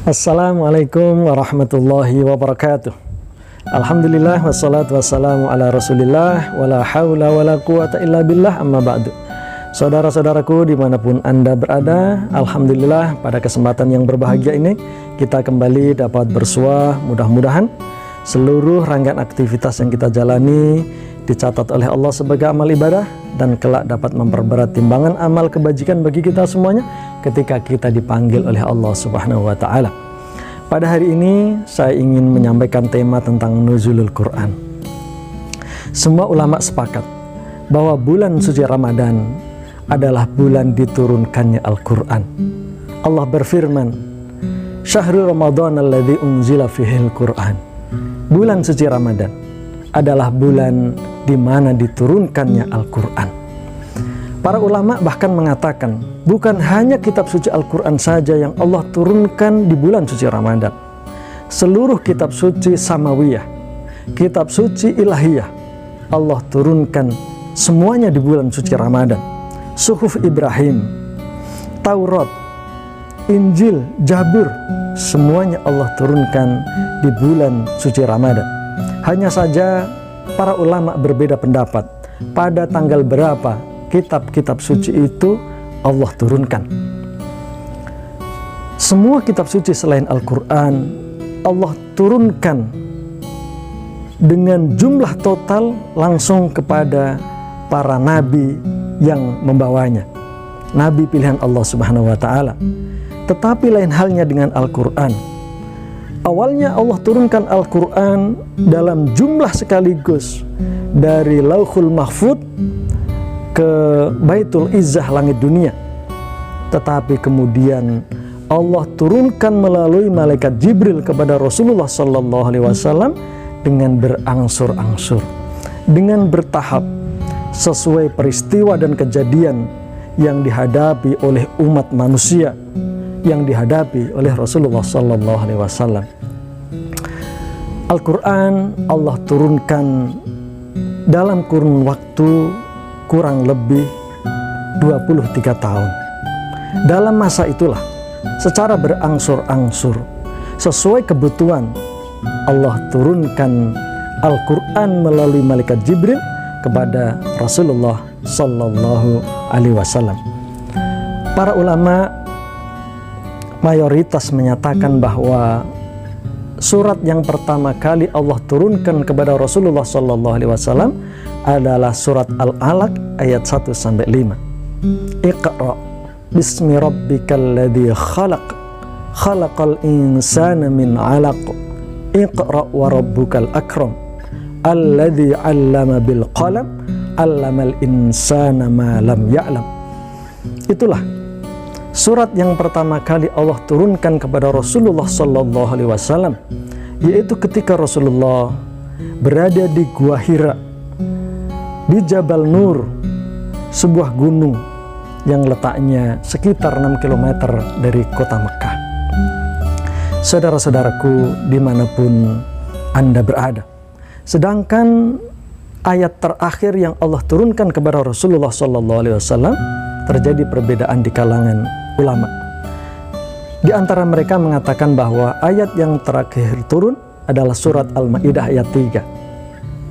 Assalamualaikum warahmatullahi wabarakatuh. Alhamdulillah wassalatu wassalamu ala rasulillah wala hawla wala quwata illa billah, amma ba'du. Saudara-saudaraku dimanapun Anda berada, Alhamdulillah pada kesempatan yang berbahagia ini kita kembali dapat bersua. Mudah-mudahan seluruh rangkaian aktivitas yang kita jalani dicatat oleh Allah sebagai amal ibadah dan kelak dapat memperberat timbangan amal kebajikan bagi kita semuanya ketika kita dipanggil oleh Allah Subhanahu wa Ta'ala. Pada hari ini saya ingin menyampaikan tema tentang nuzulul Quran. Semua ulama sepakat bahwa bulan suci Ramadan adalah bulan diturunkannya Al-Quran. Allah berfirman, "Syahrul Ramadan alladzi unzila fihil Quran." Bulan suci Ramadan adalah bulan di mana diturunkannya Al-Quran. Para ulama bahkan mengatakan, bukan hanya kitab suci Al-Quran saja yang Allah turunkan di bulan suci Ramadan. Seluruh kitab suci samawiyah, kitab suci ilahiyah, Allah turunkan semuanya di bulan suci Ramadan. Suhuf Ibrahim, Taurat, Injil, Zabur, semuanya Allah turunkan di bulan suci Ramadan. Hanya saja para ulama berbeda pendapat pada tanggal berapa kitab-kitab suci itu Allah turunkan. Semua kitab suci selain Al-Quran Allah turunkan dengan jumlah total langsung kepada para nabi yang membawanya, nabi pilihan Allah Subhanahu wa Ta'ala. Tetapi lain halnya dengan Al-Quran. Awalnya Allah turunkan Al-Quran dalam jumlah sekaligus dari Lauhul Mahfud ke Baitul Izzah langit dunia. Tetapi kemudian Allah turunkan melalui malaikat Jibril kepada Rasulullah SAW dengan berangsur-angsur, dengan bertahap, sesuai peristiwa dan kejadian yang dihadapi oleh umat manusia, yang dihadapi oleh Rasulullah SAW. Al-Quran Allah turunkan dalam kurun waktu kurang lebih 23 tahun. Dalam masa itulah, secara berangsur-angsur, sesuai kebutuhan, Allah turunkan Al-Quran melalui malaikat Jibril kepada Rasulullah Sallallahu Alaihi Wasallam. Para ulama mayoritas menyatakan bahwa surat yang pertama kali Allah turunkan kepada Rasulullah Sallallahu Alaihi Wasallam adalah surat Al-Alaq ayat 1-5. Iqra bismi rabbikal ladzi khalaq, khalaqal insana min 'alaq, iqra wa rabbukal akram, alladzi 'allama bil qalam, 'allamal insana ma lam ya'lam. Itulah surat yang pertama kali Allah turunkan kepada Rasulullah sallallahu alaihi wasallam, yaitu ketika Rasulullah berada di Gua Hira di Jabal Nur, sebuah gunung yang letaknya sekitar 6 km dari kota Mekah. Saudara-saudaraku dimanapun Anda berada, sedangkan ayat terakhir yang Allah turunkan kepada Rasulullah SAW terjadi perbedaan di kalangan ulama. Di antara mereka mengatakan bahwa ayat yang terakhir turun adalah surat Al-Maidah ayat 3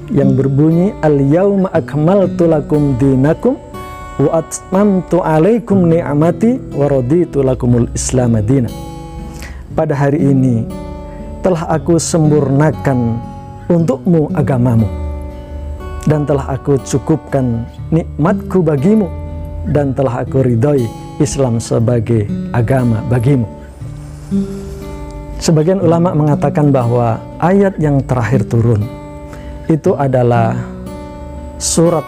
yang berbunyi, al-yauma akmaltu lakum dinakum wa atmamtu alaikum ni'mati wa raditu lakumul islam madina. Pada hari ini telah aku sempurnakan untukmu agamamu, dan telah aku cukupkan nikmatku bagimu, dan telah aku ridhoi Islam sebagai agama bagimu. Sebagian ulama mengatakan bahwa ayat yang terakhir turun itu adalah surat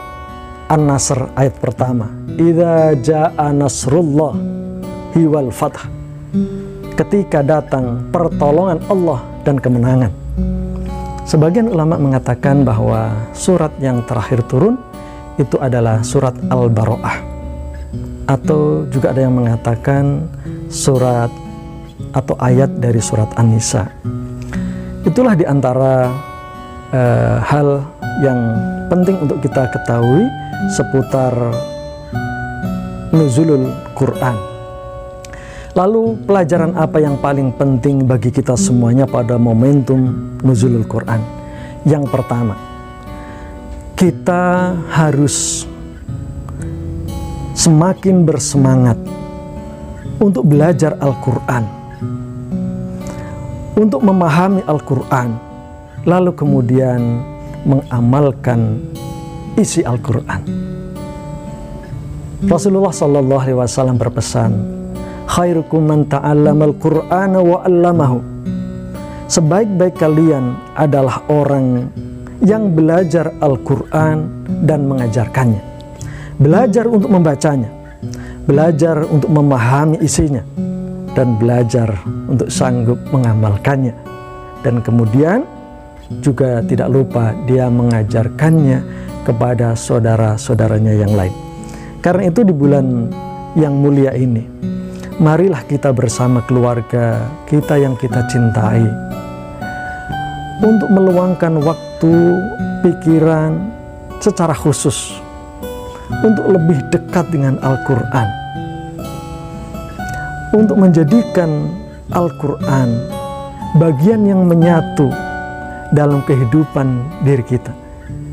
An-Nasr ayat pertama, idza jaa nasrullahi wal fath, ketika datang pertolongan Allah dan kemenangan. Sebagian ulama mengatakan bahwa surat yang terakhir turun itu adalah surat Al-Baro'ah, atau juga ada yang mengatakan surat atau ayat dari surat An-Nisa. Itulah diantara hal yang penting untuk kita ketahui seputar nuzulul Quran. Lalu pelajaran apa yang paling penting bagi kita semuanya pada momentum nuzulul Quran? Yang pertama, kita harus semakin bersemangat untuk belajar Al-Quran, untuk memahami Al-Quran, lalu kemudian mengamalkan isi Al-Quran. Rasulullah SAW berpesan, khairukum man ta'allamal Qur'ana wa 'allamahu. Sebaik-baik kalian adalah orang yang belajar Al-Quran dan mengajarkannya. Belajar untuk membacanya, belajar untuk memahami isinya, dan belajar untuk sanggup mengamalkannya. Dan kemudian juga tidak lupa dia mengajarkannya kepada saudara-saudaranya yang lain. Karena itu di bulan yang mulia ini, marilah kita bersama keluarga kita yang kita cintai untuk meluangkan waktu, pikiran secara khusus untuk lebih dekat dengan Al-Quran, untuk menjadikan Al-Quran bagian yang menyatu dalam kehidupan diri kita.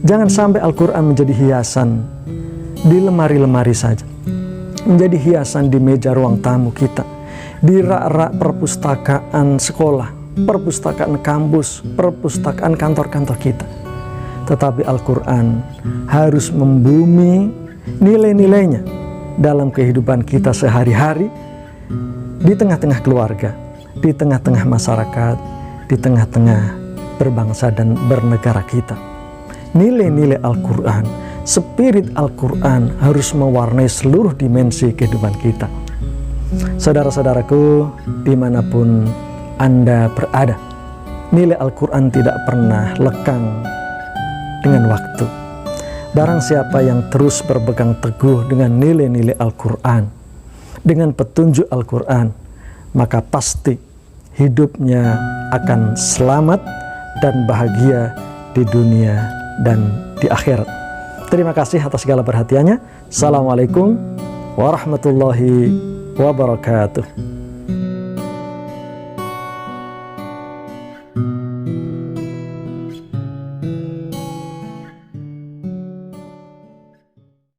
Jangan sampai Al-Quran menjadi hiasan di lemari-lemari saja, menjadi hiasan di meja ruang tamu kita, di rak-rak perpustakaan sekolah, perpustakaan kampus, perpustakaan kantor-kantor kita. Tetapi Al-Quran harus membumi nilai-nilainya dalam kehidupan kita sehari-hari, di tengah-tengah keluarga, di tengah-tengah masyarakat, di tengah-tengah berbangsa dan bernegara kita. Nilai-nilai Al-Quran, spirit Al-Quran harus mewarnai seluruh dimensi kehidupan kita. Saudara-saudaraku, dimanapun Anda berada, nilai Al-Quran tidak pernah lekang dengan waktu. Barang siapa yang terus berpegang teguh dengan nilai-nilai Al-Quran, dengan petunjuk Al-Quran, maka pasti hidupnya akan selamat dan bahagia di dunia dan di akhirat. Terima kasih atas segala perhatiannya. Assalamualaikum warahmatullahi wabarakatuh.